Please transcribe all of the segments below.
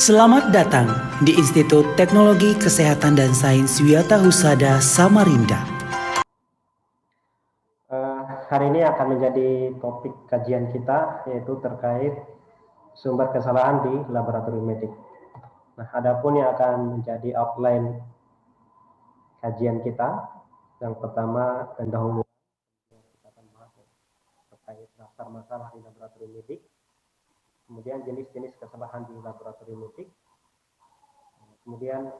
Selamat datang di Institut Teknologi Kesehatan dan Sains Wiyata Husada Samarinda. Hari ini akan menjadi topik kajian kita, yaitu terkait sumber kesalahan di laboratorium medik. Nah, adapun yang akan menjadi outline kajian kita, yang pertama pendahuluan, kita akan bahas terkait dasar masalah di laboratorium medik, kemudian jenis-jenis kesalahan di laboratorium medik, kemudian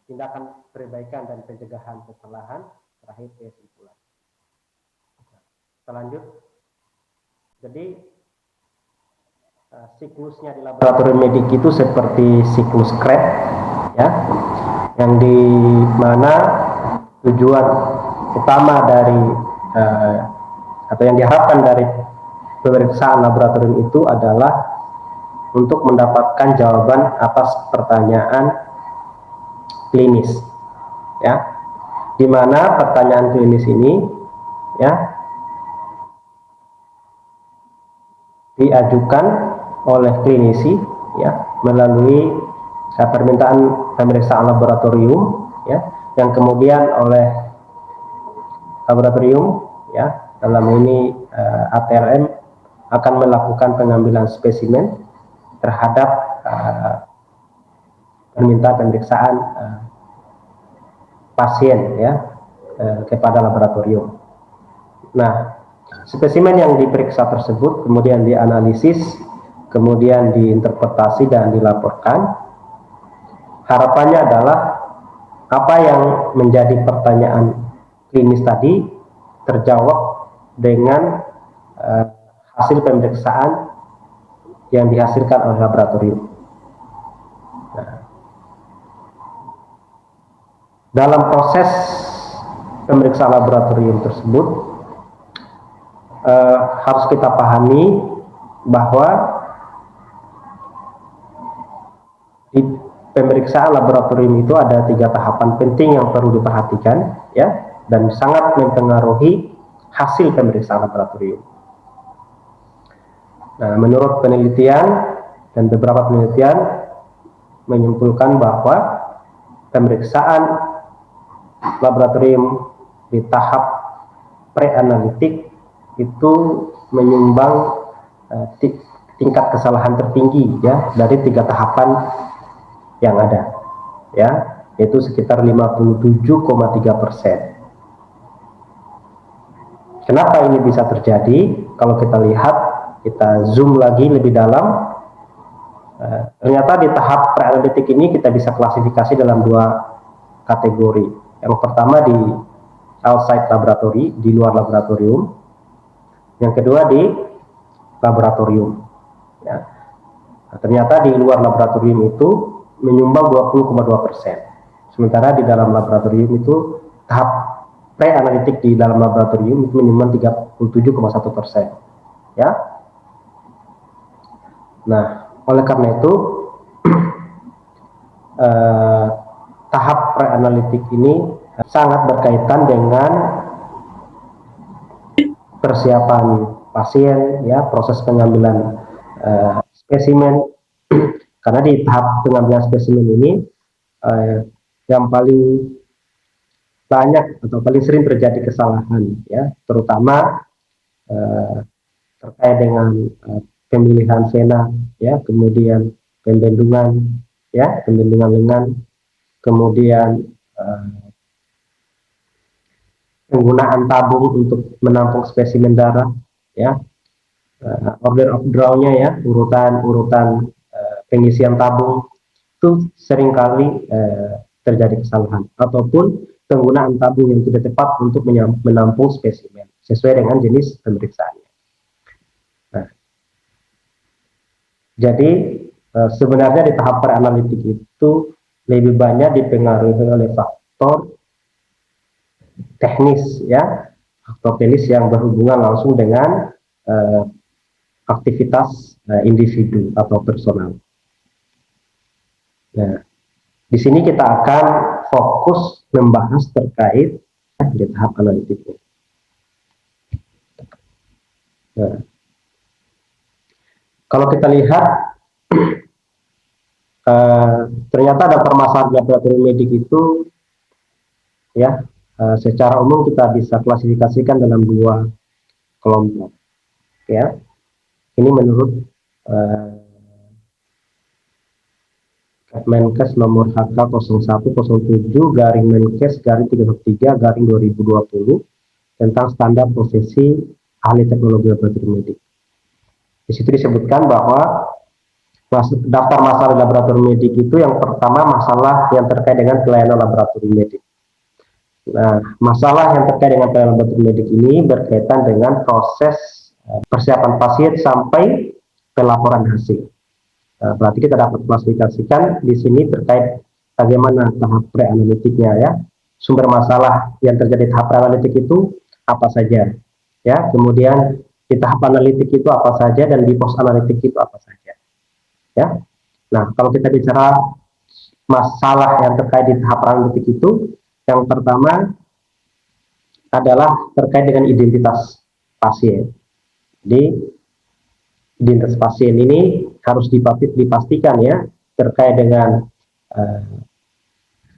tindakan perbaikan dan pencegahan kesalahan, terakhir kesimpulan. Kita lanjut. Jadi siklusnya di laboratorium medik itu seperti siklus Krebs, ya, yang di mana tujuan utama dari atau yang diharapkan dari pemeriksaan laboratorium itu adalah untuk mendapatkan jawaban atas pertanyaan klinis, ya, di mana pertanyaan klinis ini, ya, diajukan oleh klinisi, ya, melalui permintaan pemeriksaan laboratorium, ya, yang kemudian oleh laboratorium, ya, dalam ini ATLM akan melakukan pengambilan spesimen terhadap permintaan pemeriksaan pasien, ya, kepada laboratorium. Nah, spesimen yang diperiksa tersebut kemudian dianalisis, kemudian diinterpretasi dan dilaporkan. Harapannya adalah apa yang menjadi pertanyaan klinis tadi terjawab dengan hasil pemeriksaan yang dihasilkan oleh laboratorium. Nah, dalam proses pemeriksaan laboratorium tersebut harus kita pahami bahwa di pemeriksaan laboratorium itu ada 3 tahapan penting yang perlu diperhatikan, ya, dan sangat mempengaruhi hasil pemeriksaan laboratorium. Nah, menurut penelitian dan beberapa penelitian menyimpulkan bahwa pemeriksaan laboratorium di tahap preanalitik itu menyumbang tingkat kesalahan tertinggi, ya, dari 3 tahapan yang ada, ya, yaitu sekitar 57,3%. Kenapa ini bisa terjadi? Kalau kita lihat, kita zoom lagi lebih dalam, ternyata di tahap preanalitik ini kita bisa klasifikasi dalam 2 kategori. Yang pertama di outside laboratory, di luar laboratorium. Yang kedua di laboratorium, ya. Nah, ternyata di luar laboratorium itu menyumbang 20,2%. Sementara di dalam laboratorium itu tahap pre-analitik di dalam laboratorium itu menyumbang 37,1%, ya. Nah, oleh karena itu tahap pre-analitik ini sangat berkaitan dengan persiapan pasien, ya, proses pengambilan spesimen. Karena di tahap pengambilan spesimen ini yang paling banyak atau paling sering terjadi kesalahan, ya, terutama terkait dengan pemilihan vena, ya, kemudian pembendungan, ya, pembendungan lengan, kemudian penggunaan tabung untuk menampung spesimen darah, ya, order of draw-nya, ya, urutan pengisian tabung itu seringkali terjadi kesalahan, ataupun penggunaan tabung yang tidak tepat untuk menampung spesimen sesuai dengan jenis pemeriksaannya. Nah, jadi sebenarnya di tahap preanalitik itu lebih banyak dipengaruhi oleh faktor teknis, ya, faktor teknis yang berhubungan langsung dengan aktivitas individu atau personal. Nah, di sini kita akan fokus membahas terkait di tahap analitiknya. Nah, kalau kita lihat ternyata daftar masalah laboratorium medik itu ya secara umum kita bisa klasifikasikan dalam dua kelompok ya. Ini menurut Menkes nomor HK 0107/Menkes/313/2020 tentang standar profesi ahli teknologi laboratorium medik. Di situ disebutkan bahwa daftar masalah laboratorium medik itu yang pertama masalah yang terkait dengan pelayanan laboratorium medik. Nah, masalah yang terkait dengan pelayanan laboratorium medik ini berkaitan dengan proses persiapan pasien sampai pelaporan hasil. Nah, berarti kita dapat klasifikasikan di sini terkait bagaimana tahap pre-analitiknya ya. Sumber masalah yang terjadi tahap pre-analitik itu apa saja ya. Kemudian di tahap analitik itu apa saja dan di post analitik itu apa saja ya. Nah, kalau kita bicara masalah yang terkait di tahap analitik itu, yang pertama adalah terkait dengan identitas pasien. Jadi identitas pasien ini harus dipastikan ya, terkait dengan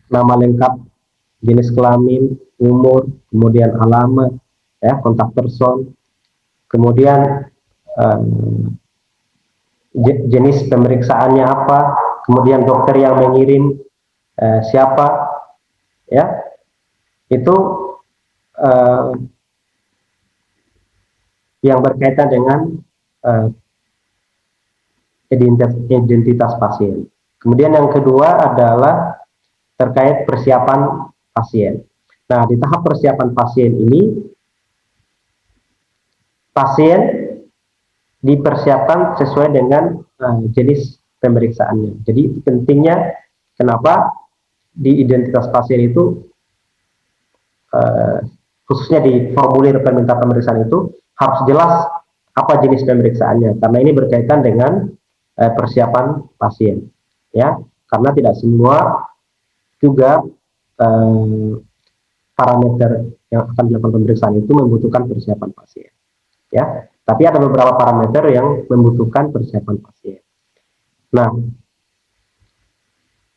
nama lengkap, jenis kelamin, umur, kemudian alamat, ya, kontak person, kemudian jenis pemeriksaannya apa, kemudian dokter yang mengirim siapa, ya, itu yang berkaitan dengan identitas pasien. Kemudian yang kedua adalah terkait persiapan pasien. Nah, di tahap persiapan pasien ini, pasien dipersiapkan sesuai dengan jenis pemeriksaannya. Jadi pentingnya kenapa di identitas pasien itu, khususnya di formulir permintaan pemeriksaan itu, harus jelas apa jenis pemeriksaannya, karena ini berkaitan dengan persiapan pasien, ya, karena tidak semua juga parameter yang akan dilakukan pemeriksaan itu membutuhkan persiapan pasien, ya, tapi ada beberapa parameter yang membutuhkan persiapan pasien. Nah,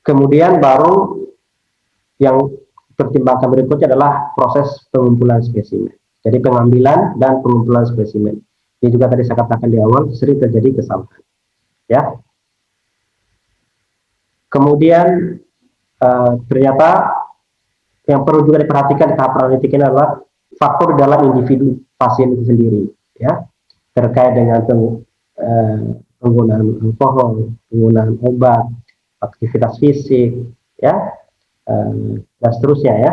kemudian baru yang pertimbangan berikutnya adalah proses pengumpulan spesimen. Jadi pengambilan dan pengumpulan spesimen. Ini juga tadi saya katakan di awal sering terjadi kesalahan. Ya. Kemudian ternyata yang perlu juga diperhatikan di tahap analitik ini adalah faktor dalam individu pasien itu sendiri, ya, terkait dengan penggunaan alkohol, penggunaan obat, aktivitas fisik, ya, dan seterusnya, ya.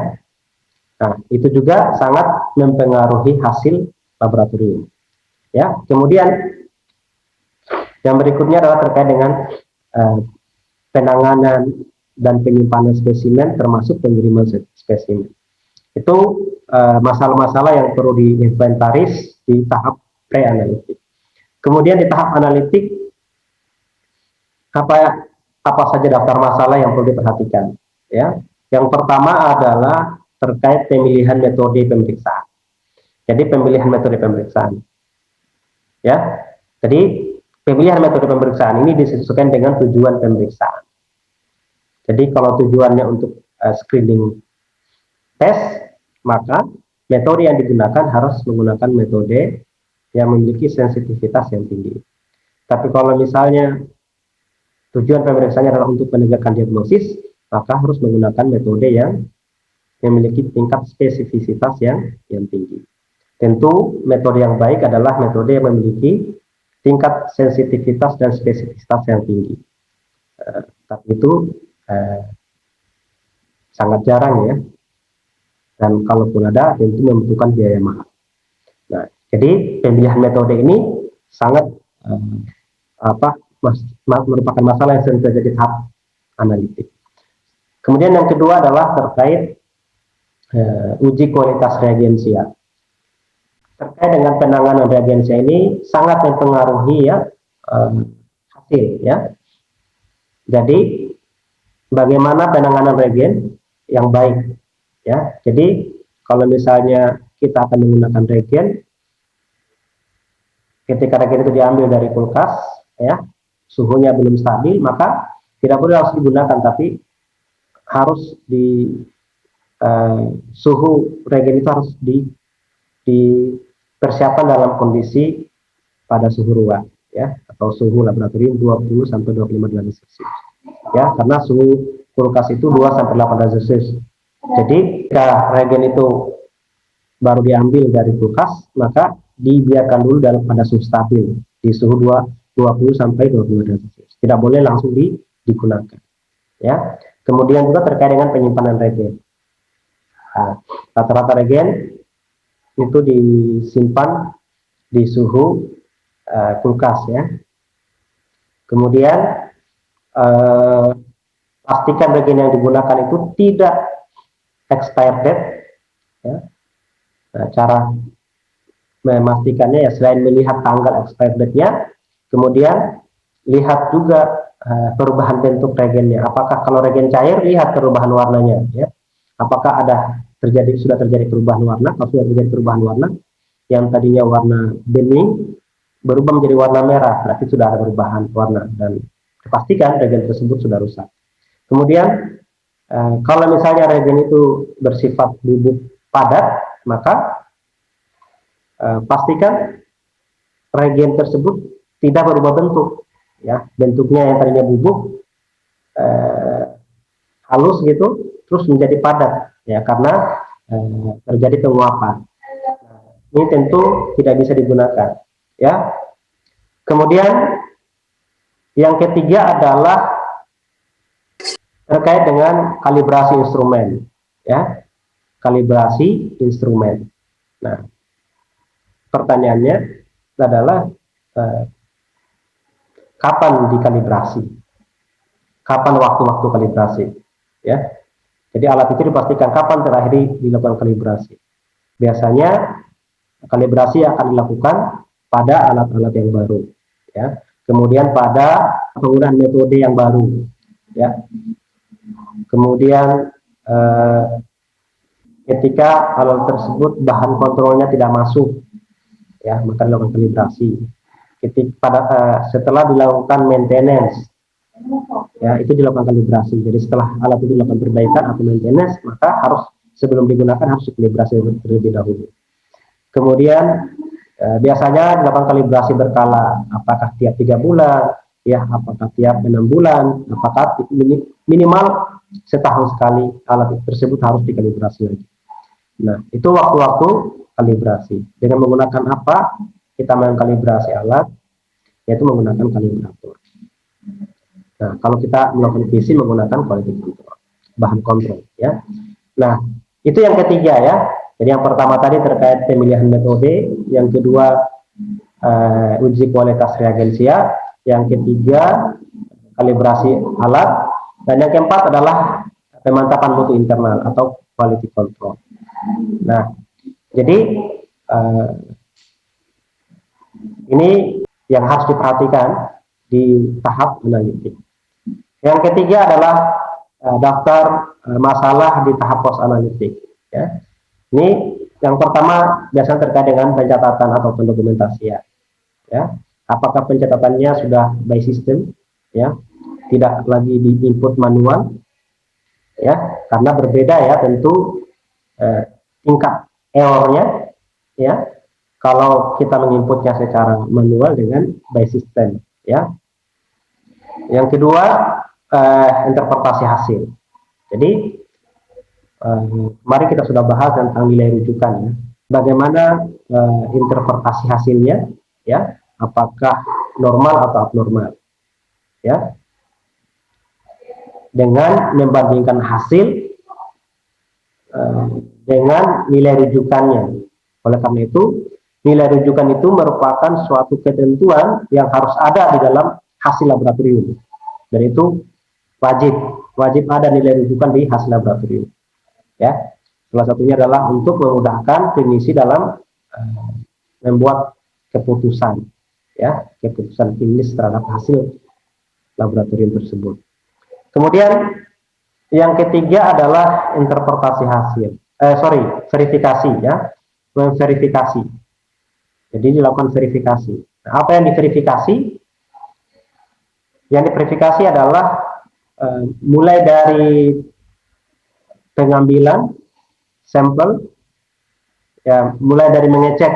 Nah, itu juga sangat mempengaruhi hasil laboratorium, ya. Kemudian yang berikutnya adalah terkait dengan penanganan dan penyimpanan spesimen termasuk pengiriman spesimen. Itu masalah-masalah yang perlu diinventaris di tahap pre-analitik. Kemudian di tahap analitik, apa saja daftar masalah yang perlu diperhatikan, ya. Yang pertama adalah terkait pemilihan metode pemeriksaan. Jadi pemilihan metode pemeriksaan, ya. Jadi pemilihan metode pemeriksaan ini disesuaikan dengan tujuan pemeriksaan. Jadi kalau tujuannya untuk screening tes, maka metode yang digunakan harus menggunakan metode yang memiliki sensitivitas yang tinggi. Tapi kalau misalnya tujuan pemeriksaannya adalah untuk menegakkan diagnosis, maka harus menggunakan metode yang memiliki tingkat spesifisitas yang tinggi. Tentu metode yang baik adalah metode yang memiliki tingkat sensitivitas dan spesifisitas yang tinggi. Tapi itu sangat jarang, ya. Dan kalaupun ada, tentu membutuhkan biaya mahal. Nah, jadi pemilihan metode ini sangat merupakan masalah yang sering terjadi tahap analitik. Kemudian yang kedua adalah terkait uji kualitas reagensia. Terkait dengan penanganan reagensia ini sangat mempengaruhi, ya, hasil, ya. Jadi bagaimana penanganan reagen yang baik, ya. Jadi kalau misalnya kita akan menggunakan reagen, ketika reagen itu diambil dari kulkas, ya, suhunya belum stabil, maka tidak boleh langsung digunakan, tapi harus di suhu reagen itu harus dipersiapkan dalam kondisi pada suhu ruang, ya, atau suhu laboratorium 20 sampai 25 derajat Celcius. Ya, karena suhu kulkas itu 2 sampai 8 derajat Celcius. Jadi jika reagen itu baru diambil dari kulkas, maka dibiarkan dulu pada suhu stabil di suhu 20 sampai 25 derajat Celcius. Tidak boleh langsung digunakan. Ya. Kemudian juga terkait dengan penyimpanan reagen. Rata-rata reagen itu disimpan di suhu kulkas, ya. Kemudian pastikan reagen yang digunakan itu tidak expired date, ya. Nah, cara memastikannya ya selain melihat tanggal expired date-nya, kemudian lihat juga perubahan bentuk reagennya. Apakah kalau reagen cair, lihat perubahan warnanya, ya. Apakah sudah terjadi perubahan warna? Kalau sudah terjadi perubahan warna, yang tadinya warna bening berubah menjadi warna merah, berarti sudah ada perubahan warna dan pastikan reagen tersebut sudah rusak. Kemudian kalau misalnya reagen itu bersifat bubuk padat, maka pastikan reagen tersebut tidak berubah bentuk, ya. Bentuknya yang tadinya bubuk halus gitu, terus menjadi padat, ya, karena terjadi penguapan. Ini tentu tidak bisa digunakan, ya. Kemudian yang ketiga adalah terkait dengan kalibrasi instrumen, ya. Kalibrasi instrumen. Nah, pertanyaannya adalah kapan dikalibrasi? Kapan waktu-waktu kalibrasi, ya? Jadi alat itu dipastikan kapan terakhir dilakukan kalibrasi. Biasanya kalibrasi akan dilakukan pada alat-alat yang baru, ya. Kemudian pada penggunaan metode yang baru, ya. Kemudian ketika alat tersebut bahan kontrolnya tidak masuk, ya, maka dilakukan kalibrasi. Setelah dilakukan maintenance, ya, itu dilakukan kalibrasi. Jadi setelah alat itu dilakukan perbaikan atau maintenance, maka sebelum digunakan harus dikalibrasi terlebih dahulu. Kemudian biasanya dilakukan kalibrasi berkala, apakah tiap 3 bulan, ya, apakah tiap 6 bulan, apakah minimal setahun sekali alat tersebut harus dikalibrasi lagi. Nah, itu waktu-waktu kalibrasi. Dengan menggunakan apa kita mengkalibrasi alat? Yaitu menggunakan kalibrator. Nah, kalau kita melakukan PC menggunakan quality control, bahan kontrol, ya. Nah, itu yang ketiga, ya. Jadi yang pertama tadi terkait pemilihan metode, yang kedua uji kualitas reagensia, yang ketiga kalibrasi alat, dan yang keempat adalah pemantapan mutu internal atau quality control. Nah, jadi ini yang harus diperhatikan di tahap analitik. Yang ketiga adalah daftar masalah di tahap post analitik, ya. Ini yang pertama biasanya terkait dengan pencatatan atau pendokumentasian, ya. Apakah pencatatannya sudah by system, ya, tidak lagi di input manual, ya, karena berbeda, ya, tentu tingkat errornya, ya, kalau kita menginputnya secara manual dengan by system, ya. Yang kedua interpretasi hasil. Jadi kemarin kita sudah bahas tentang nilai rujukan, ya. Bagaimana interpretasi hasilnya, ya, apakah normal atau abnormal, ya. Dengan membandingkan hasil dengan nilai rujukannya. Oleh karena itu, nilai rujukan itu merupakan suatu ketentuan yang harus ada di dalam hasil laboratorium. Dan itu wajib ada nilai rujukan di hasil laboratorium. Ya, salah satunya adalah untuk memudahkan klinisi dalam membuat keputusan, ya, keputusan klinis terhadap hasil laboratorium tersebut. Kemudian yang ketiga adalah interpretasi hasil, verifikasi, ya, memverifikasi. Jadi dilakukan verifikasi. Nah, apa yang diverifikasi? Yang diverifikasi adalah mulai dari pengambilan sampel, ya, mulai dari mengecek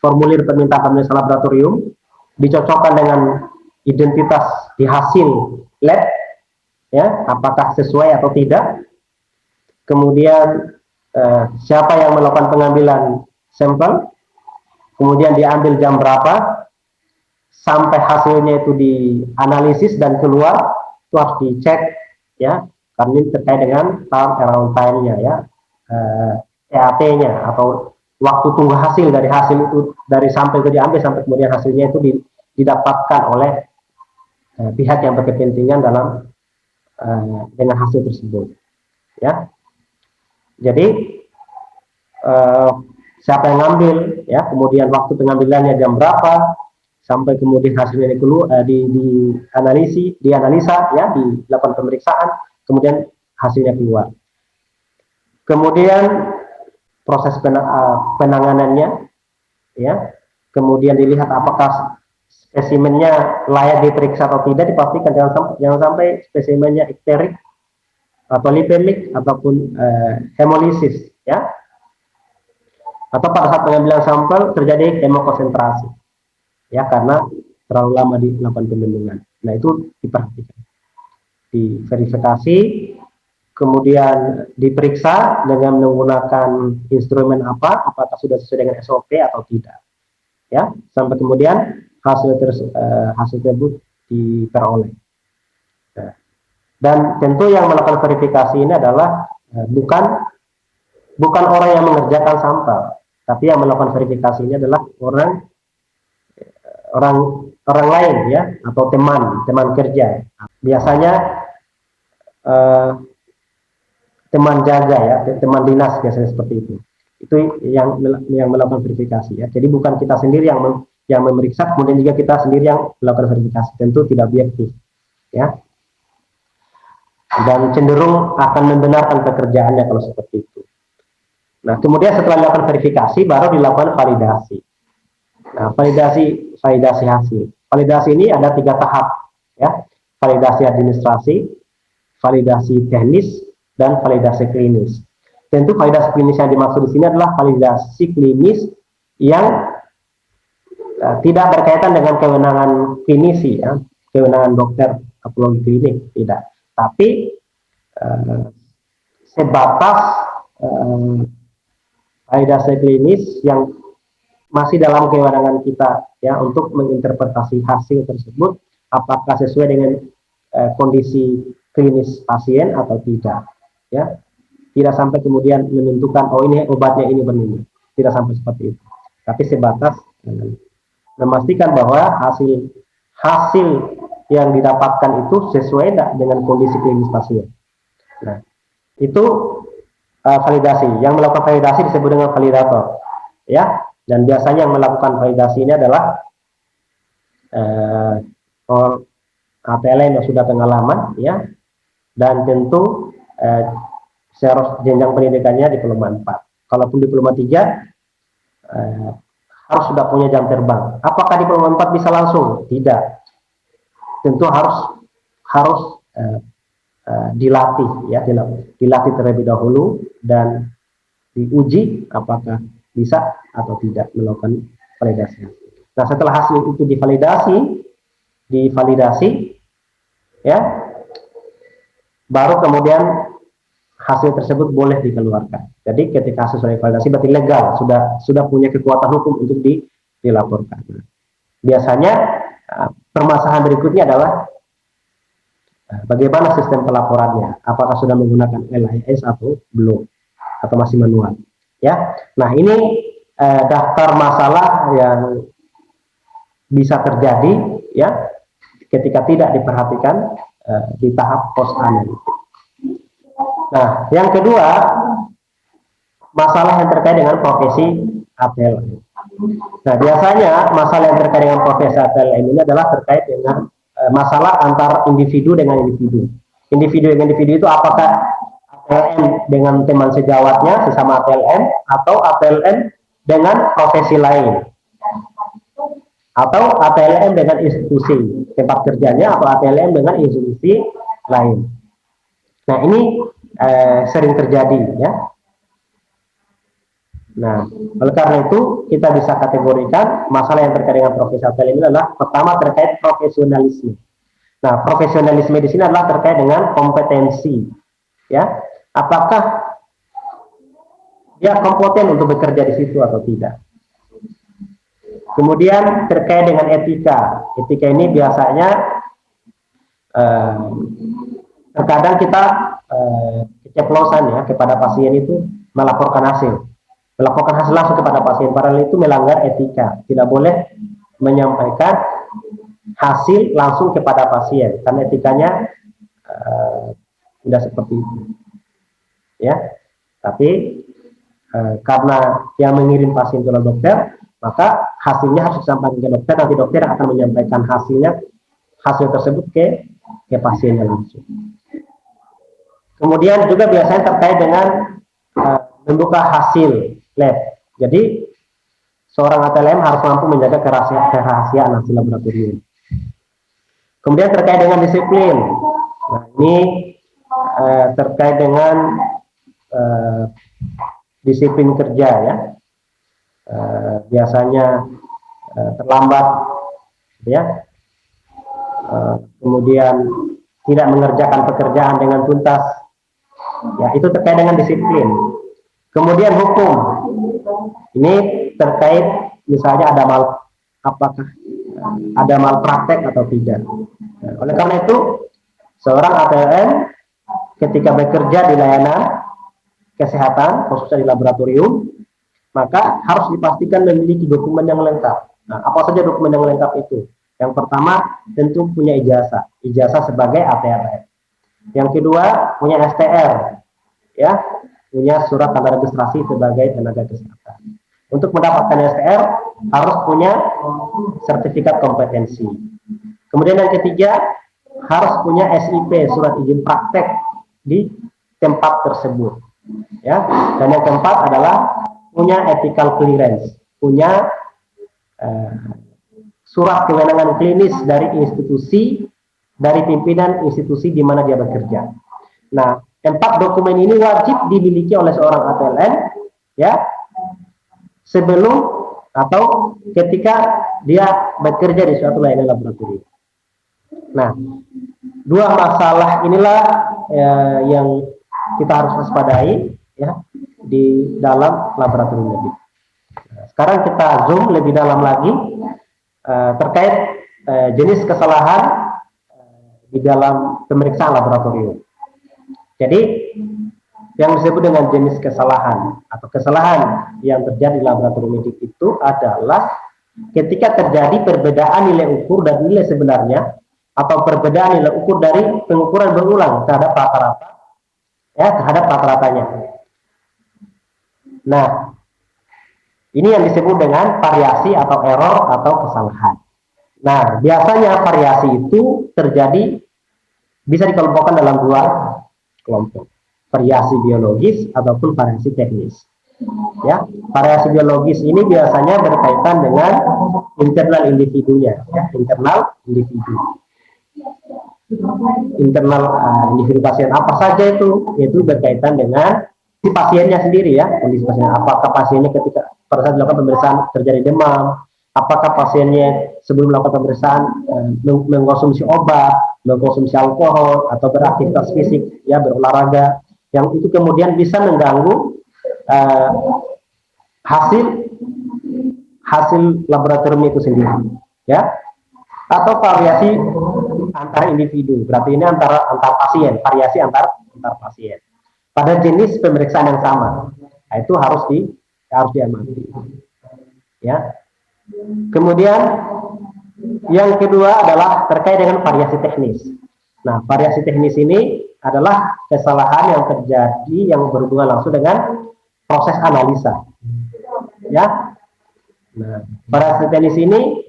formulir permintaan pemeriksaan laboratorium, dicocokkan dengan identitas di hasil lab, ya, apakah sesuai atau tidak. Kemudian siapa yang melakukan pengambilan sampel, kemudian diambil jam berapa, sampai hasilnya itu dianalisis dan keluar, itu harus dicek, ya, karena ini terkait dengan turnaround time-nya, ya, TAT-nya atau waktu tunggu hasil dari hasil itu, dari sampai ke diambil sampai kemudian hasilnya itu didapatkan oleh pihak yang berkepentingan dalam dengan hasil tersebut, ya. Jadi siapa yang ngambil, ya, kemudian waktu pengambilannya jam berapa, sampai kemudian hasilnya dianalisa, ya, dilakukan pemeriksaan, kemudian hasilnya keluar. Kemudian proses penanganannya, ya, kemudian dilihat apakah spesimennya layak diperiksa atau tidak, dipastikan jangan sampai spesimennya ikterik atau lipemik ataupun hemolisis, ya, atau pada saat pengambilan sampel terjadi hemokonsentrasi, ya, karena terlalu lama dilakukan pembendungan. Nah, itu diperhatikan, diverifikasi, kemudian diperiksa dengan menggunakan instrumen apakah sudah sesuai dengan SOP atau tidak, ya, sampai kemudian hasil tersebut diperoleh. Nah, dan tentu yang melakukan verifikasi ini adalah bukan orang yang mengerjakan sampel, tapi yang melakukan verifikasi ini adalah orang lain, ya, atau teman kerja. Biasanya teman jaga, ya, teman dinas biasanya seperti itu. Itu yang melakukan verifikasi, ya. Jadi bukan kita sendiri yang memeriksa, kemudian juga kita sendiri yang melakukan verifikasi. Tentu tidak objektif, ya. Dan cenderung akan membenarkan pekerjaannya kalau seperti itu. Nah, kemudian setelah dilakukan verifikasi, baru dilakukan validasi. Nah, validasi hasil. Validasi ini ada 3 tahap, ya. Validasi administrasi, validasi teknis, dan validasi klinis. Tentu validasi klinis yang dimaksud di sini adalah validasi klinis yang tidak berkaitan dengan kewenangan klinisi, ya, kewenangan dokter patologi klinik, tidak. Tapi sebatas validasi klinis yang masih dalam kewenangan kita, ya, untuk menginterpretasi hasil tersebut apakah sesuai dengan kondisi klinis pasien atau tidak, ya. Tidak sampai kemudian menentukan, oh ini obatnya ini benar, tidak sampai seperti itu, tapi sebatas memastikan bahwa hasil yang didapatkan itu sesuai dengan kondisi klinis pasien. Nah, itu validasi. Yang melakukan validasi disebut dengan validator, ya. Dan biasanya yang melakukan validasi ini adalah APLN yang sudah pengalaman, ya, dan tentu jenjang pendidikannya diploma 4. Kalaupun diploma 3 harus sudah punya jam terbang. Apakah diploma 4 bisa langsung? Tidak. Tentu harus dilatih, ya, dilatih terlebih dahulu dan diuji apakah bisa atau tidak melakukan validasi. Nah, setelah hasil itu divalidasi, ya, baru kemudian hasil tersebut boleh dikeluarkan. Jadi ketika hasil sudah divalidasi berarti legal, sudah punya kekuatan hukum untuk dilaporkan. Nah, biasanya permasalahan berikutnya adalah bagaimana sistem pelaporannya, apakah sudah menggunakan LIS atau belum, atau masih manual, ya. Nah, ini daftar masalah yang bisa terjadi, ya, ketika tidak diperhatikan di tahap post analytic. Nah, yang kedua, masalah yang terkait dengan profesi APLN. Nah, biasanya masalah yang terkait dengan profesi APLN ini adalah terkait dengan masalah antar individu dengan individu. Individu dengan individu itu apakah APLN dengan teman sejawatnya sesama APLN atau APLN dengan profesi lain. atau ATLM dengan institusi tempat kerjanya atau ATLM dengan institusi lain. Nah, ini sering terjadi ya. Nah, oleh karena itu kita bisa kategorikan masalah yang terkait dengan profesi ATLM ini adalah pertama terkait profesionalisme. Nah, profesionalisme di sini adalah terkait dengan kompetensi, ya. Apakah dia kompeten untuk bekerja di situ atau tidak? Kemudian terkait dengan etika. Etika ini biasanya terkadang kita keceplosan ya kepada pasien itu melaporkan hasil langsung kepada pasien, padahal itu melanggar etika. Tidak boleh menyampaikan hasil langsung kepada pasien karena etikanya tidak seperti itu ya. Tapi karena yang mengirim pasien ke dokter, maka hasilnya harus disampaikan ke dokter. Nanti dokter akan menyampaikan hasil tersebut ke pasiennya langsung. Kemudian juga biasanya terkait dengan membuka hasil lab. Jadi seorang ATLM harus mampu menjaga kerahasiaan hasil laboratorium. Kemudian terkait dengan disiplin. Nah, ini terkait dengan disiplin kerja ya. Biasanya terlambat ya. Kemudian tidak mengerjakan pekerjaan dengan tuntas. Ya, itu terkait dengan disiplin. Kemudian hukum. Ini terkait misalnya apakah ada malpraktek atau tidak. Nah, oleh karena itu, seorang ATLM ketika bekerja di layanan kesehatan, khususnya di laboratorium, maka harus dipastikan memiliki dokumen yang lengkap. Nah, apa saja dokumen yang lengkap itu? Yang pertama, tentu punya ijazah sebagai ATLM. Yang kedua, punya STR, ya, punya surat tanda registrasi sebagai tenaga kesehatan. Untuk mendapatkan STR harus punya sertifikat kompetensi. Kemudian yang ketiga, harus punya SIP, surat izin praktek di tempat tersebut. Ya, dan yang keempat adalah punya ethical clearance, punya surat kewenangan klinis dari pimpinan institusi di mana dia bekerja. Nah, 4 dokumen ini wajib dimiliki oleh seorang ATLM ya sebelum atau ketika dia bekerja di suatu layanan laboratorium. Nah, 2 masalah inilah yang kita harus waspadai ya di dalam laboratorium medik. Nah, sekarang kita zoom lebih dalam lagi terkait jenis kesalahan di dalam pemeriksaan laboratorium. Jadi yang disebut dengan jenis kesalahan atau kesalahan yang terjadi di laboratorium medik itu adalah ketika terjadi perbedaan nilai ukur dan nilai sebenarnya atau perbedaan nilai ukur dari pengukuran berulang terhadap rata-rata ya, terhadap rata-ratanya. Nah, ini yang disebut dengan variasi atau error atau kesalahan. Nah, biasanya variasi itu terjadi bisa dikelompokkan dalam 2 kelompok, variasi biologis ataupun variasi teknis. Ya, variasi biologis ini biasanya berkaitan dengan internal individunya, ya, internal individu pasien apa saja itu berkaitan dengan si pasiennya sendiri ya, kondisi pasien. Apakah pasiennya ketika pada saat dilakukan pemeriksaan terjadi demam, apakah pasiennya sebelum melakukan pemeriksaan mengkonsumsi obat, mengkonsumsi alkohol atau beraktivitas fisik ya, berolahraga, yang itu kemudian bisa mengganggu hasil laboratorium itu sendiri ya, atau variasi antar individu, berarti ini antar pasien, variasi antar pasien pada jenis pemeriksaan yang sama. Nah, itu harus diamati ya. Kemudian yang kedua adalah terkait dengan variasi teknis. Nah, variasi teknis ini adalah kesalahan yang terjadi yang berhubungan langsung dengan proses analisa. Ya. Nah, variasi teknis ini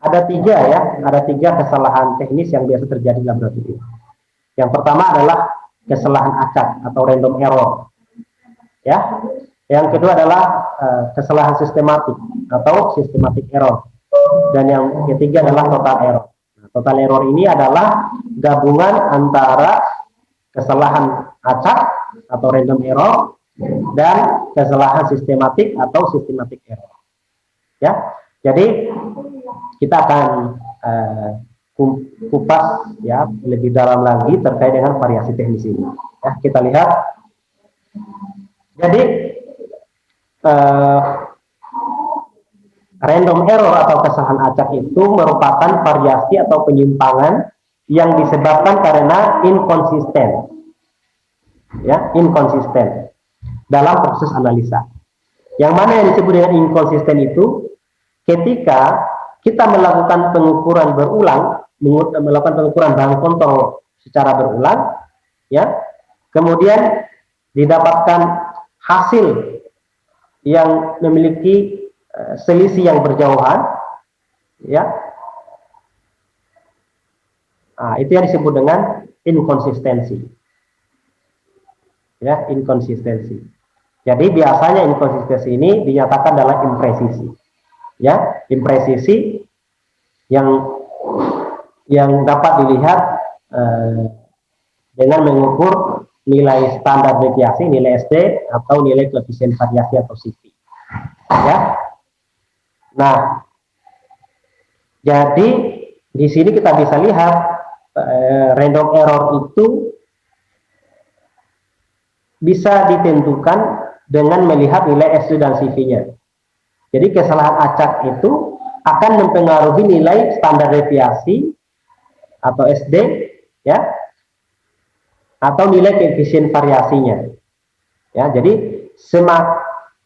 ada 3 kesalahan teknis yang biasa terjadi di laboratorium. Yang pertama adalah kesalahan acak atau random error. Ya. Yang kedua adalah kesalahan sistematik atau systematic error. Dan yang ketiga adalah total error. Nah, total error ini adalah gabungan antara kesalahan acak atau random error dan kesalahan sistematik atau systematic error. Ya, jadi kita akan kupas ya lebih dalam lagi terkait dengan variasi teknis ini. Ya, kita lihat. Jadi random error atau kesalahan acak itu merupakan variasi atau penyimpangan yang disebabkan karena inkonsisten, ya, inkonsisten dalam proses analisa. Yang mana yang disebut dengan inkonsisten itu ketika kita melakukan pengukuran berulang, melakukan pengukuran bahan kontrol secara berulang, ya, kemudian didapatkan hasil yang memiliki selisih yang berjauhan, ya, nah, itu yang disebut dengan inkonsistensi, ya, inkonsistensi. Jadi biasanya inkonsistensi ini dinyatakan dalam impresisi, ya, impresisi yang dapat dilihat dengan mengukur nilai standar deviasi, nilai SD atau nilai koefisien variasi atau CP, ya. Nah, jadi di sini kita bisa lihat random error itu bisa ditentukan dengan melihat nilai SD dan CV-nya. Jadi kesalahan acak itu akan mempengaruhi nilai standar deviasi atau SD, ya, atau nilai koefisien variasinya. Ya, jadi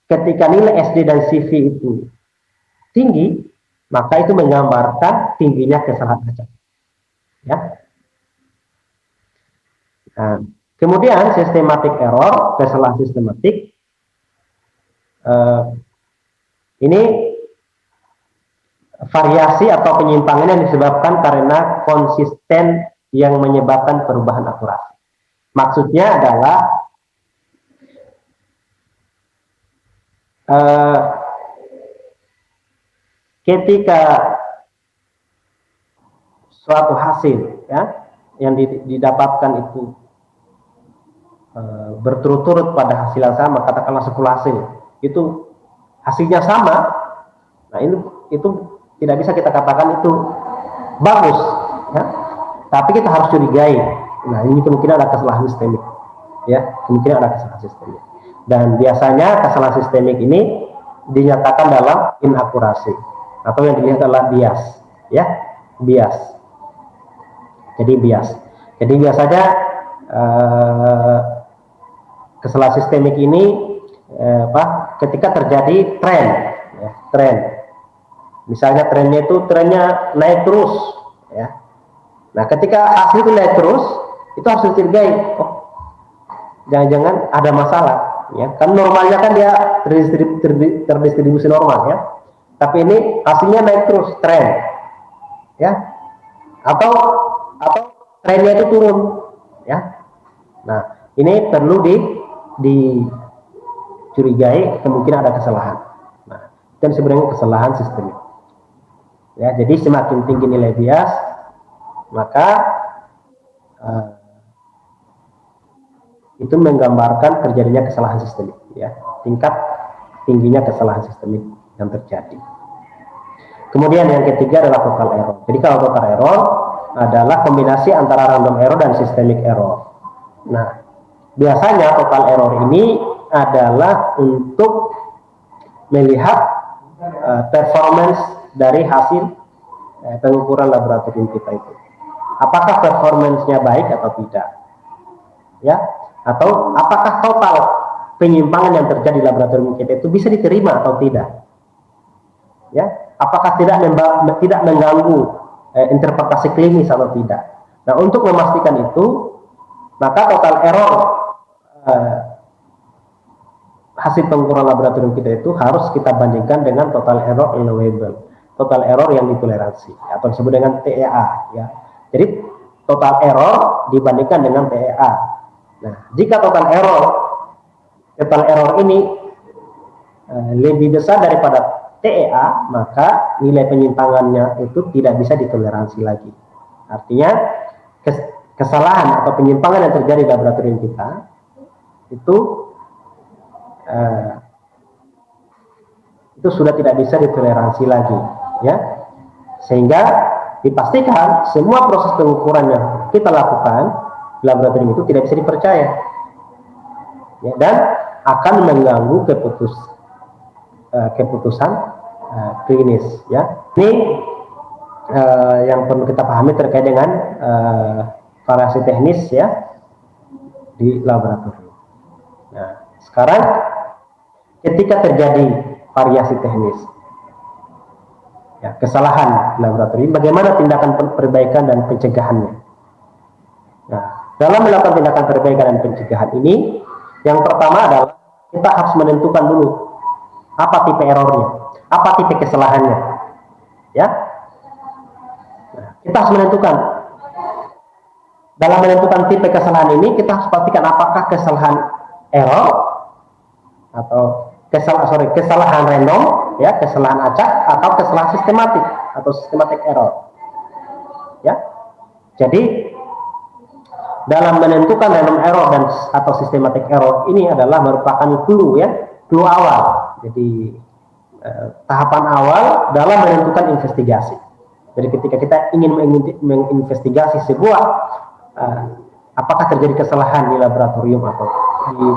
ketika nilai SD dan CV itu tinggi, maka itu menggambarkan tingginya kesalahan acak. Ya. Nah, kemudian systematic error, kesalahan sistematik, ini variasi atau penyimpangan yang disebabkan karena konsisten yang menyebabkan perubahan akurasi. Maksudnya adalah ketika suatu hasil, ya, yang didapatkan itu berturut-turut pada hasil yang sama, katakanlah 10 hasil, itu hasilnya sama, nah itu tidak bisa kita katakan itu bagus, ya, tapi kita harus curigai. Nah, ini kemungkinan ada kesalahan sistemik, ya, kemungkinan ada kesalahan sistemik. Dan biasanya kesalahan sistemik ini dinyatakan dalam inakurasi atau yang dilihat adalah bias, ya, bias. Jadi bias. Jadi biasanya kesalahan sistemik ini ketika terjadi tren, ya, tren. Misalnya trennya naik terus, ya. Nah, ketika hasil itu naik terus, itu harus dicurigai, oh, jangan-jangan ada masalah, ya. Kan normalnya kan dia terdistribusi normal, ya. Tapi ini hasilnya naik terus, tren, ya. Atau trennya itu turun, ya. Nah, ini perlu dicurigai kemungkinan ada kesalahan. Nah, itu sebenarnya kesalahan sistemik. Ya, jadi semakin tinggi nilai bias, maka itu menggambarkan terjadinya kesalahan sistemik, ya, tingkat tingginya kesalahan sistemik yang terjadi. Kemudian yang ketiga adalah total error. Jadi kalau total error adalah kombinasi antara random error dan systemic error. Nah, biasanya total error ini adalah untuk melihat performance dari hasil pengukuran laboratorium kita itu. Apakah performance-nya baik atau tidak? Ya, atau apakah total penyimpangan yang terjadi di laboratorium kita itu bisa diterima atau tidak? Ya, apakah tidak mengganggu interpretasi klinis atau tidak? Nah, untuk memastikan itu, maka total error hasil pengukuran laboratorium kita itu harus kita bandingkan dengan total error allowable, total error yang ditoleransi atau disebut dengan TEA, ya. Jadi total error dibandingkan dengan TEA. Nah, jika total error ini lebih besar daripada TEA, maka nilai penyimpangannya itu tidak bisa ditoleransi lagi. Artinya kesalahan atau penyimpangan yang terjadi di laboratorium kita itu sudah tidak bisa ditoleransi lagi, ya. Sehingga dipastikan semua proses pengukuran yang kita lakukan di laboratorium itu tidak bisa dipercaya, ya, dan akan mengganggu keputusan klinis, ya. Ini yang perlu kita pahami terkait dengan variasi teknis, ya, di laboratorium. Nah, sekarang ketika terjadi variasi teknis, ya, kesalahan laboratorium, bagaimana tindakan perbaikan dan pencegahannya? Nah, dalam melakukan tindakan perbaikan dan pencegahan ini, yang pertama adalah kita harus menentukan dulu apa tipe errornya, apa tipe kesalahannya, ya. Nah, kita harus menentukan. Dalam menentukan tipe kesalahan ini, kita harus pastikan apakah kesalahan error atau kesalahan random, ya, kesalahan acak, atau kesalahan sistematik atau systematic error, ya. Jadi dalam menentukan random error dan atau systematic error ini adalah merupakan clue, ya, clue awal. Jadi tahapan awal dalam menentukan investigasi. Jadi ketika kita ingin menginvestigasi sebuah apakah terjadi kesalahan di laboratorium atau di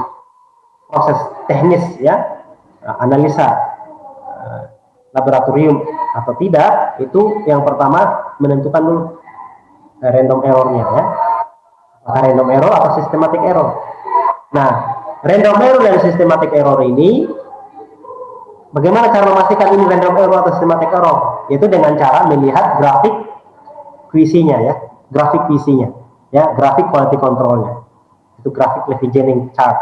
proses teknis, ya, analisa laboratorium atau tidak, itu yang pertama menentukan dulu random errornya, ya, apakah random error atau systematic error. Nah, random error dan systematic error ini, bagaimana cara memastikan ini random error atau systematic error? Yaitu dengan cara melihat grafik QC-nya, ya, grafik QC-nya, ya, grafik quality control-nya. Itu grafik Levy-Jennings chart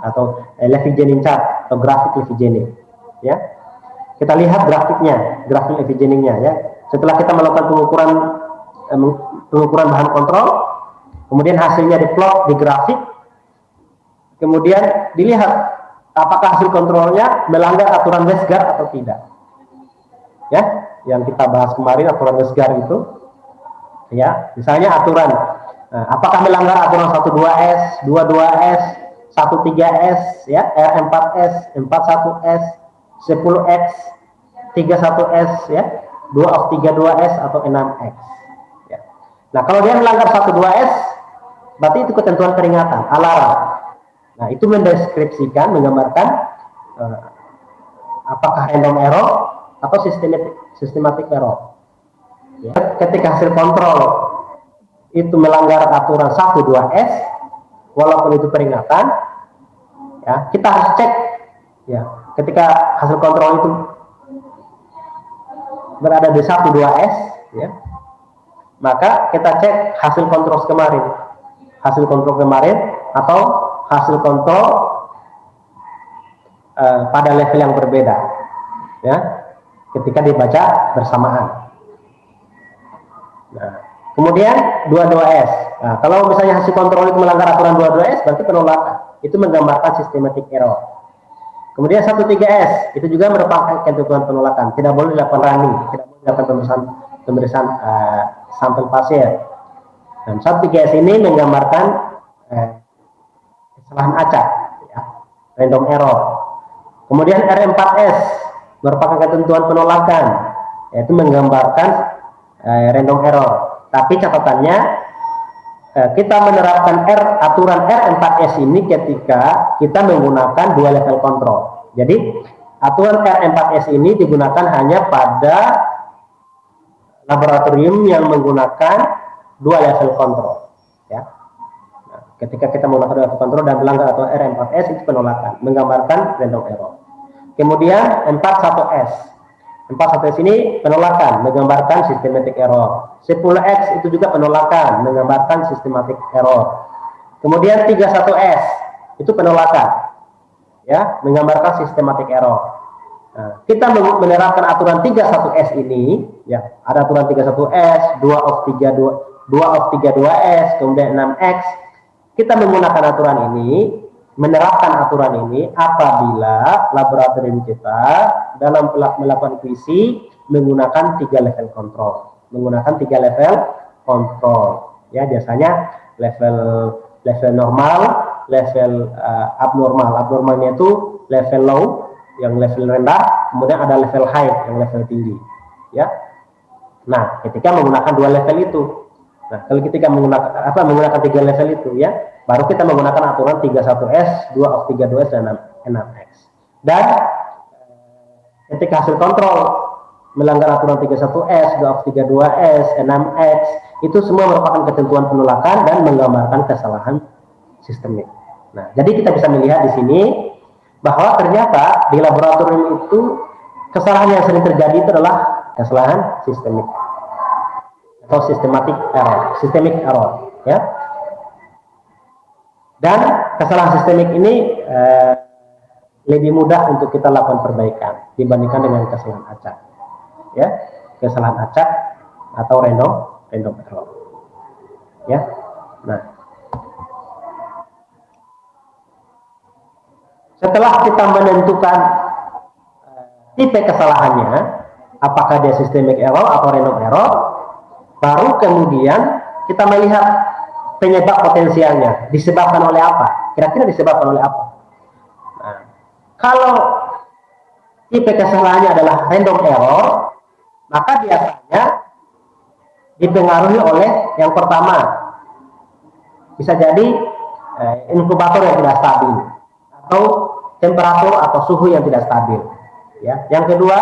atau Levy-Jennings chart atau grafik Levy-Jennings, ya. Kita lihat grafiknya, grafik Levy-Jennings-nya, ya. Setelah kita melakukan pengukuran bahan kontrol, kemudian hasilnya diplot di grafik, kemudian dilihat apakah hasil kontrolnya melanggar aturan Westguard atau tidak, ya, yang kita bahas kemarin aturan Westguard itu, ya. Misalnya aturan apakah melanggar aturan 12S, 22S, 13S, ya, R4S, 41S, 10X, 31S, ya, 2 of 32S atau 6X, ya. Nah, kalau dia melanggar 12S, berarti itu ketentuan peringatan, alarm. Nah, itu mendeskripsikan, menggambarkan apakah random error atau systematic error, ya. Ketika hasil kontrol itu melanggar aturan 12S, walaupun itu peringatan, ya, kita harus cek, ya, ketika hasil kontrol itu berada di 12S, ya, maka kita cek hasil kontrol kemarin atau hasil kontrol pada level yang berbeda, ya, ketika dibaca bersamaan. Nah, kemudian 22S. Nah, kalau misalnya hasil kontrol itu melanggar aturan 22S, berarti penolakan. Itu menggambarkan systematic error. Kemudian 13S, itu juga merupakan ketentuan penolakan. Tidak boleh dilakukan running, tidak boleh dilakukan pemeriksaan sampel pasien. Dan 13S ini menggambarkan kesalahan acak, ya, random error. Kemudian R4S merupakan ketentuan penolakan, yaitu menggambarkan random error. Tapi catatannya, kita menerapkan aturan R4S ini ketika kita menggunakan dua level kontrol. Jadi aturan R4S ini digunakan hanya pada laboratorium yang menggunakan dua level kontrol, ya. Nah, ketika kita menggunakan dua level kontrol dan melanggar aturan R4S, itu penolakan, menggambarkan random error. Kemudian 41S. 41S ini penolakan, menggambarkan systematic error. 10X itu juga penolakan, menggambarkan systematic error. Kemudian 31S itu penolakan, ya, menggambarkan systematic error. Nah, kita menerapkan aturan 31S ini, ya, ada aturan 31S, 2 of 32S, kemudian 6X. Kita menggunakan aturan ini menerapkan aturan ini apabila laboratorium kita dalam melakukan QC menggunakan 3 level kontrol. Menggunakan 3 level kontrol. Ya, biasanya level normal, level abnormal. Abnormalnya itu level low, yang level rendah, kemudian ada level high, yang level tinggi. Ya. Nah, ketika menggunakan 2 level itu, nah, kalau ketika menggunakan 3 level itu, ya, baru kita menggunakan aturan 31S, 2 of 32S, dan 6X. Dan ketika hasil kontrol melanggar aturan 31S, 2 of 32S, 6X, itu semua merupakan ketentuan penolakan dan menggambarkan kesalahan sistemik. Nah, jadi kita bisa melihat di sini bahwa ternyata di laboratorium itu kesalahan yang sering terjadi itu adalah kesalahan sistemik atau systemic error, ya. Dan kesalahan sistemik ini lebih mudah untuk kita lakukan perbaikan dibandingkan dengan kesalahan acak, ya. Kesalahan acak atau random error, ya. Nah, setelah kita menentukan tipe kesalahannya, apakah dia systemic error atau random error, baru kemudian kita melihat penyebab potensialnya, disebabkan oleh apa? Kira-kira disebabkan oleh apa? Nah, kalau tipe kesalahannya adalah random error, maka biasanya dipengaruhi oleh yang pertama, bisa jadi inkubator yang tidak stabil, atau temperatur atau suhu yang tidak stabil. Ya. Yang kedua,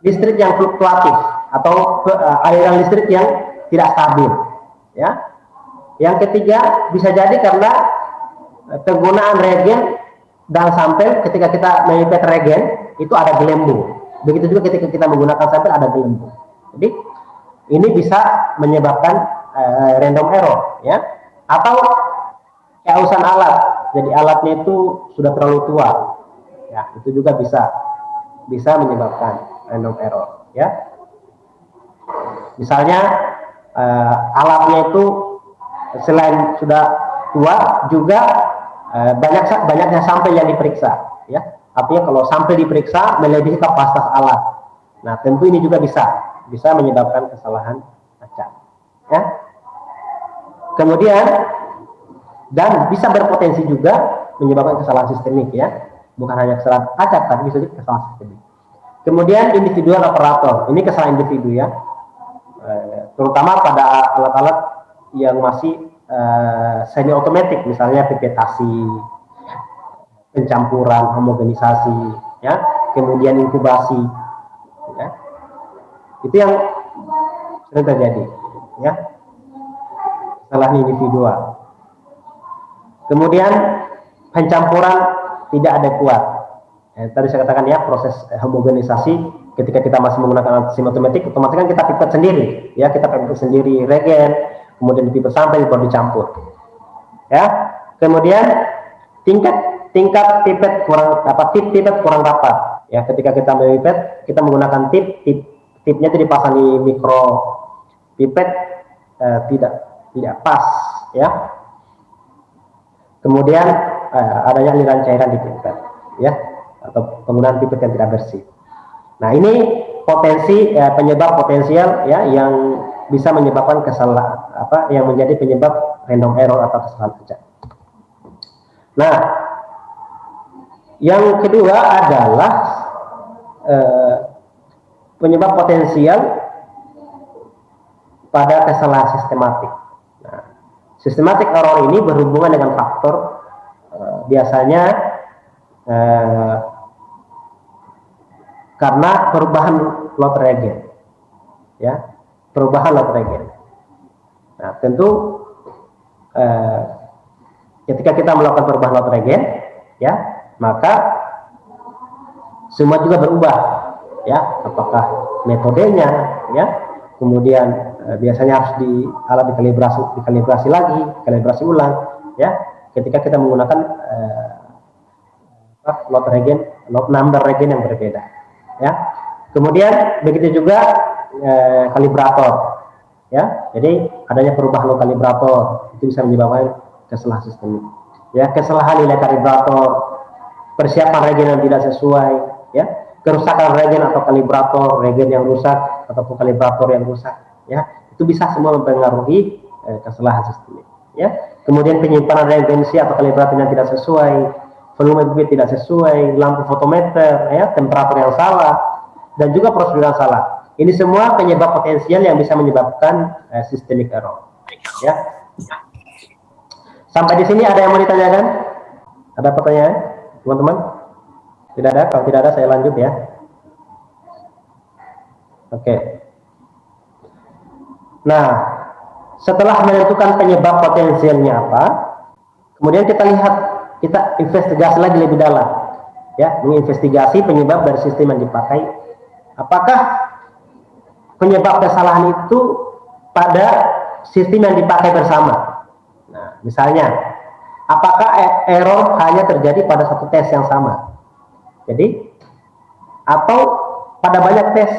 listrik yang fluktuatif atau aliran listrik yang tidak stabil. Ya. Yang ketiga, bisa jadi karena penggunaan reagen dan sampel. Ketika kita mengipet reagen itu ada gelembung. Begitu juga ketika kita menggunakan sampel ada gelembung. Jadi ini bisa menyebabkan random error, ya. Atau keausan alat, jadi alatnya itu sudah terlalu tua, ya, itu juga bisa menyebabkan random error, ya. Misalnya alatnya itu selain sudah tua juga banyaknya sampel yang diperiksa, ya. Artinya kalau sampel diperiksa melebihi kapasitas alat, nah tentu ini juga bisa menyebabkan kesalahan acak, ya. Kemudian dan bisa berpotensi juga menyebabkan kesalahan sistemik, ya, bukan hanya kesalahan acak tapi bisa juga kesalahan sistemik. Kemudian individual operator, ini kesalahan individu, ya, terutama pada alat-alat yang masih semi otomatis, misalnya pipetasi, pencampuran, homogenisasi, ya, kemudian inkubasi, ya, itu yang sering terjadi, ya, kesalahan individual. Kemudian pencampuran tidak adekuat. Tadi saya katakan, ya, proses homogenisasi ketika kita masih menggunakan alat semi otomatis, otomatis kan kita pipet sendiri, ya, kita pipet sendiri reagen, kemudian dipipet sampai baru dicampur, ya. Kemudian tingkat pipet kurang rapat, ya. Ketika kita mempipet, kita menggunakan tipnya itu dipasang di mikro pipet, tidak pas, ya. Kemudian adanya aliran cairan di pipet, ya, atau penggunaan pipet yang tidak bersih. Nah, ini penyebab potensial, ya, yang bisa menyebabkan kesalahan yang menjadi penyebab random error atau kesalahan acak. Nah, yang kedua adalah penyebab potensial pada kesalahan sistematik. Nah, systematic error ini berhubungan dengan faktor biasanya karena perubahan lot reagen, ya, perubahan lot reagen. Nah, tentu ketika kita melakukan perubahan lot reagen, ya, maka semua juga berubah, ya, apakah metodenya, ya, kemudian biasanya harus alat dikalibrasi lagi, kalibrasi ulang, ya, ketika kita menggunakan lot number reagen yang berbeda, ya. Kemudian begitu juga kalibrator, ya. Jadi adanya perubahan lot kalibrator itu bisa menyebabkan kesalahan sistemik. Ya, kesalahan nilai kalibrator, persiapan regen yang tidak sesuai, ya, kerusakan regen atau kalibrator, regen yang rusak ataupun kalibrator yang rusak, ya, itu bisa semua mempengaruhi kesalahan sistemik. Ya, kemudian penyimpanan regensi atau kalibrator yang tidak sesuai, volume bibit tidak sesuai, lampu fotometer, ya, temperatur yang salah, dan juga prosedur yang salah. Ini semua penyebab potensial yang bisa menyebabkan systemic error. Ya. Sampai di sini ada yang mau ditanyakan? Ada pertanyaan, teman-teman? Tidak ada. Kalau tidak ada, saya lanjut ya. Oke. Nah, setelah menentukan penyebab potensialnya apa, kemudian kita lihat, kita investigasi lagi lebih dalam, ya, menginvestigasi penyebab dari sistem yang dipakai. Apakah penyebab kesalahan itu pada sistem yang dipakai bersama? Nah, misalnya, apakah error hanya terjadi pada satu tes yang sama? Jadi, atau pada banyak tes?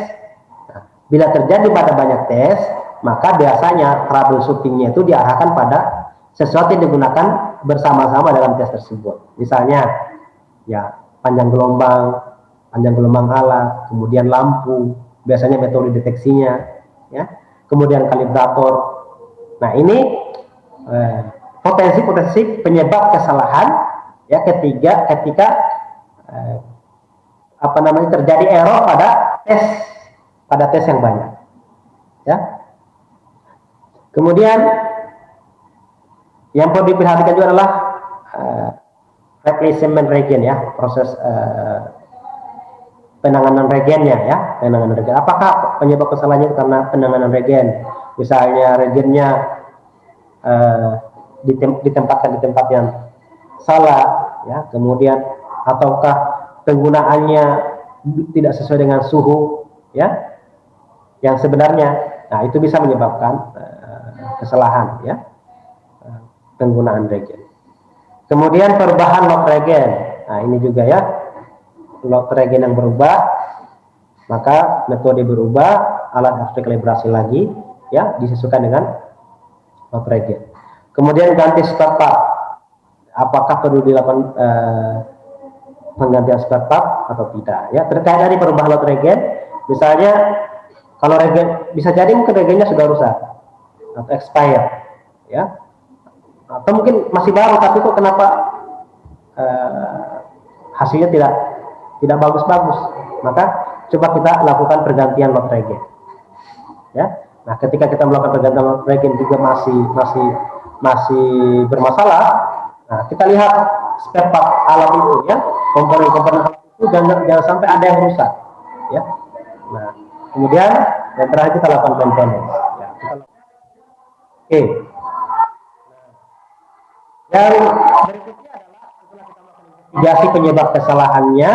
Nah, bila terjadi pada banyak tes, maka biasanya troubleshooting-nya itu diarahkan pada sesuatu yang digunakan bersama-sama dalam tes tersebut. Misalnya, ya, panjang gelombang alat, kemudian lampu, biasanya metode deteksinya, ya, kemudian kalibrator. Nah, ini potensi penyebab kesalahan, ya, ketika terjadi error pada tes yang banyak, ya. Kemudian yang perlu diperhatikan juga adalah replacement regen, ya, proses penanganan regennya, ya, penanganan regen. Apakah penyebab kesalahannya karena penanganan regen? Misalnya regennya ditempatkan di tempat yang salah, ya, kemudian ataukah penggunaannya tidak sesuai dengan suhu, ya, yang sebenarnya. Nah, itu bisa menyebabkan kesalahan, ya, penggunaan regen. Kemudian perubahan lot regen. Nah, ini juga, ya, lot regen yang berubah, maka metode berubah, alat harus dikalibrasi lagi, ya, disesuaikan dengan lot regen. Kemudian ganti spare part, apakah perlu dilakukan penggantian spare part atau tidak, ya, terkait dari perubahan lot regen. Misalnya kalau regen, bisa jadi mungkin regennya sudah rusak atau expired, ya, atau mungkin masih baru tapi kok kenapa hasilnya tidak bagus-bagus, maka coba kita lakukan pergantian lot regen, ya. Nah, ketika kita melakukan pergantian lot regen juga masih bermasalah, nah, kita lihat spare part alat itu, ya, komponen-komponen alat itu jangan sampai ada yang rusak, ya. Nah, kemudian yang terakhir kita lakukan maintenance, ya. Oke. Dan berikutnya adalah setelah kita melakukan investigasi penyebab kesalahannya,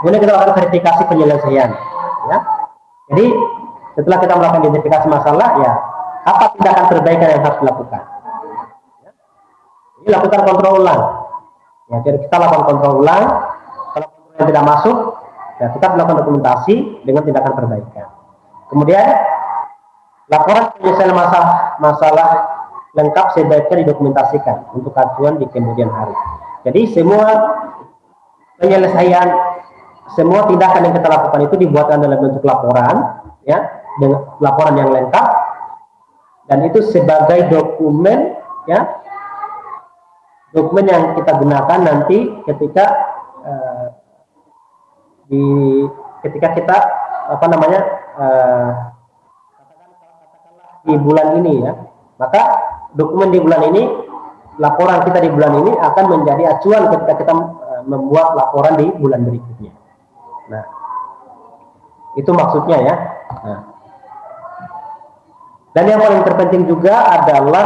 kemudian kita lakukan verifikasi penyelesaian, ya. Jadi setelah kita melakukan identifikasi masalah, ya, apa tindakan perbaikan yang harus dilakukan? Ya. Ini lakukan kontrol ulang. Ya, jadi kita lakukan kontrol ulang. Kalau kontrol yang tidak masuk, ya, kita melakukan dokumentasi dengan tindakan perbaikan. Kemudian laporan penyelesaian masalah lengkap sebaiknya didokumentasikan untuk acuan di kemudian hari. Jadi semua penyelesaian, semua tindakan yang kita lakukan itu dibuatkan dalam bentuk laporan, ya, dengan laporan yang lengkap, dan itu sebagai dokumen, ya, dokumen yang kita gunakan nanti ketika kita di bulan ini, ya, maka dokumen di bulan ini, laporan kita di bulan ini akan menjadi acuan ketika kita membuat laporan di bulan berikutnya. Nah, itu maksudnya, ya. Nah, dan yang paling terpenting juga adalah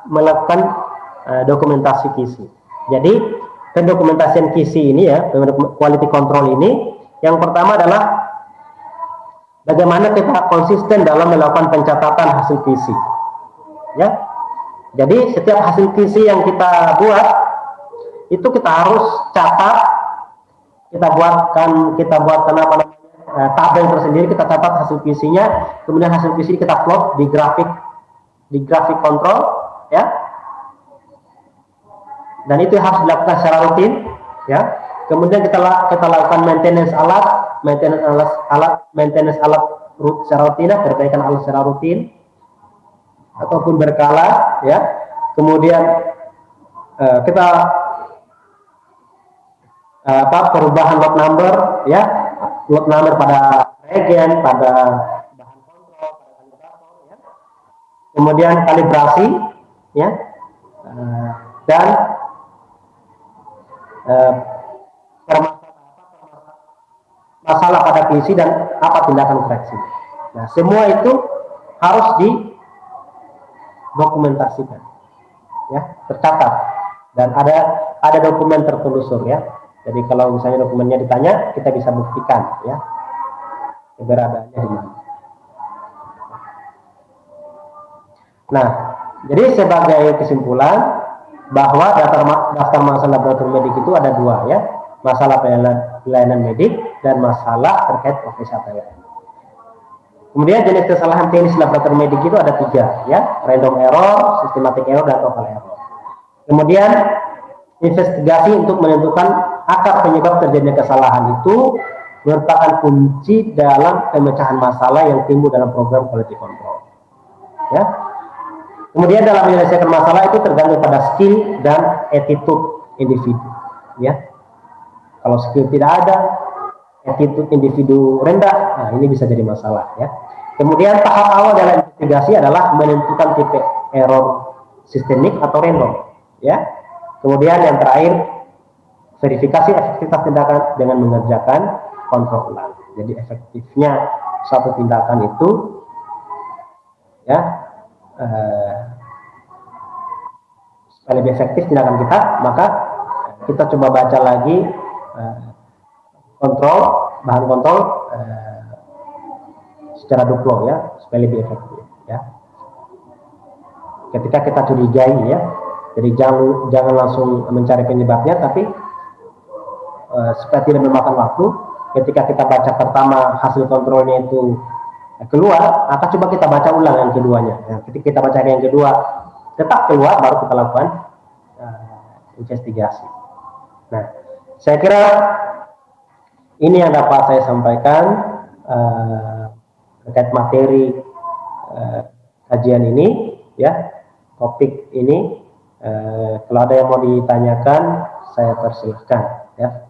melakukan dokumentasi KISI. Jadi pendokumentasian KISI ini, ya, quality control ini, yang pertama adalah bagaimana kita konsisten dalam melakukan pencatatan hasil KISI, ya. Jadi setiap hasil KISI yang kita buat itu kita harus catat, kita buatkan tabel tersendiri, kita catat hasil KISI-nya, kemudian hasil KISI kita plot di grafik kontrol, ya. dan itu harus dilakukan secara rutin, ya. Kemudian kita lakukan maintenance alat secara rutin, perbaikan alat secara rutin ataupun berkala, ya. Kemudian kita perubahan lot number, ya, lot number pada regen, pada bahan kontrol, pada kalibrator, ya. Kemudian kalibrasi, ya, dan masalah pada PLC dan apa tindakan koreksi. Nah, semua itu harus didokumentasikan, ya, tercatat, dan ada dokumen tertelusur, ya. Jadi kalau misalnya dokumennya ditanya, kita bisa buktikan, ya, keberadaannya di mana. Nah, jadi sebagai kesimpulan bahwa daftar masalah laboratorium medik itu ada dua, ya, masalah pelayanan medik dan masalah terkait profesi ATLN. Kemudian jenis kesalahan teknis laboratorium medik itu ada 3, ya, random error, systematic error, dan total error. Kemudian investigasi untuk menentukan akar penyebab terjadinya kesalahan itu merupakan kunci dalam pemecahan masalah yang timbul dalam program quality control, ya. Kemudian dalam menyelesaikan masalah itu tergantung pada skill dan attitude individu, ya. Kalau skill tidak ada, attitude individu rendah, nah ini bisa jadi masalah, ya. Kemudian tahap awal dalam investigasi adalah menentukan tipe error sistemik atau random, ya. Kemudian yang terakhir, verifikasi efektivitas tindakan dengan mengerjakan kontrol ulang. Jadi efektifnya suatu tindakan itu, ya, supaya lebih efektif tindakan kita, maka kita coba baca lagi bahan kontrol secara duplo, ya, supaya lebih efektif, ya. Ketika kita curigai, ya, jadi jangan langsung mencari penyebabnya, tapi supaya tidak memakan waktu, ketika kita baca pertama hasil kontrolnya itu keluar, maka coba kita baca ulang yang keduanya. Nah, ketika kita baca yang kedua tetap keluar, baru kita lakukan investigasi. Nah, saya kira ini yang dapat saya sampaikan terkait materi kajian ini, ya, topik ini. Kalau ada yang mau ditanyakan, saya persilahkan, ya.